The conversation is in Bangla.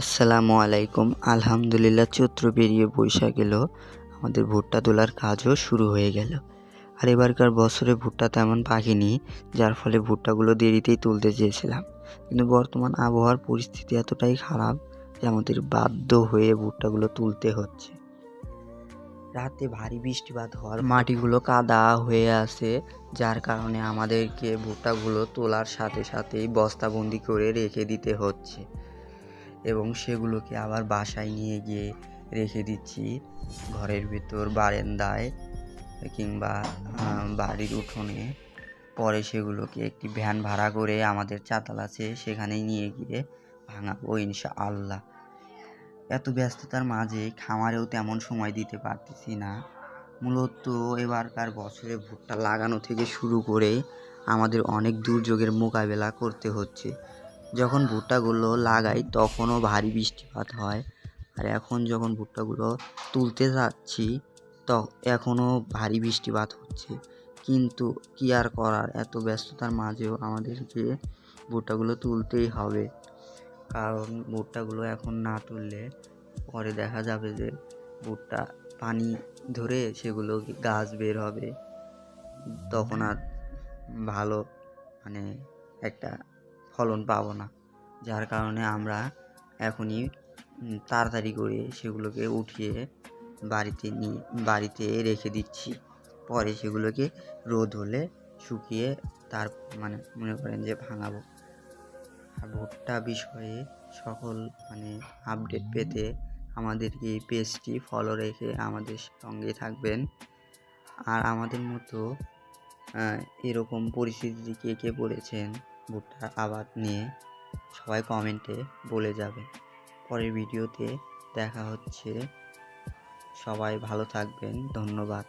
আসসালামু আলাইকুম। আলহামদুলিল্লাহ, চৈত্র পেরিয়ে বৈশাখ এলো, আমাদের ভুট্টা তোলার কাজও শুরু হয়ে গেল। আর এবারকার বছরে ভুট্টা তেমন পাকেনি, যার ফলে ভুট্টাগুলো দেরিতেই তুলতে চেয়েছিলাম। কিন্তু বর্তমান আবহাওয়ার পরিস্থিতি এতটাই খারাপ যে আমাদের বাধ্য হয়ে ভুট্টাগুলো তুলতে হচ্ছে। রাতে ভারী বৃষ্টিপাত হওয়ার মাটিগুলো কাদা হয়ে আছে, যার কারণে আমাদেরকে ভুট্টাগুলো তোলার সাথে সাথেই বস্তাবন্দি করে রেখে দিতে হচ্ছে এবং সেগুলোকে আবার বাসায় নিয়ে গিয়ে রেখে দিচ্ছি ঘরের ভিতর, বারান্দায় কিংবা বাড়ির উঠোনে। পরে সেগুলোকে একটি ভ্যান ভাড়া করে আমাদের চাতাল আছে, সেখানে নিয়ে গিয়ে ভাঙাবো ইনশাআল্লাহ। এত ব্যস্ততার মাঝে খামারেও তেমন সময় দিতে পারতেছি না। মূলত এবারকার বছরে ভুট্টা লাগানো থেকে শুরু করে আমাদের অনেক দুর্যোগের মোকাবেলা করতে হচ্ছে। যখন ভুট্টাগুলো লাগাই তখনও ভারী বৃষ্টিপাত হয়, আর এখন যখন ভুট্টাগুলো তুলতে যাচ্ছি এখনও ভারী বৃষ্টিপাত হচ্ছে। কিন্তু কি আর করার, এত ব্যস্ততার মাঝেও আমাদেরকে ভুট্টাগুলো তুলতেই হবে, কারণ ভুট্টাগুলো এখন না তুললে পরে দেখা যাবে যে ভুট্টা পানি ধরে সেগুলো গাছ বের হবে, তখন আর ভালো একটা ফলন পাবো না। যার কারণে আমরা এখনই তাড়াতাড়ি করে সেগুলোকে উঠিয়ে বাড়িতে রেখে দিচ্ছি। পরে সেগুলোকে রোদ হলে শুকিয়ে মনে করেন যে ভাঙাবো। আর ভুট্টা বিষয়ে সকল আপডেট পেতে আমাদেরকে এই পেজটি ফলো রেখে আমাদের সঙ্গে থাকবেন। আর আমাদের মতো এরকম পরিস্থিতি কে পড়েছেন ভুট্টার আবাদ নিয়ে, সবাই কমেন্টে বলে যাবেন। পরের ভিডিওতে দেখা হচ্ছে। সবাই ভালো থাকবেন। ধন্যবাদ।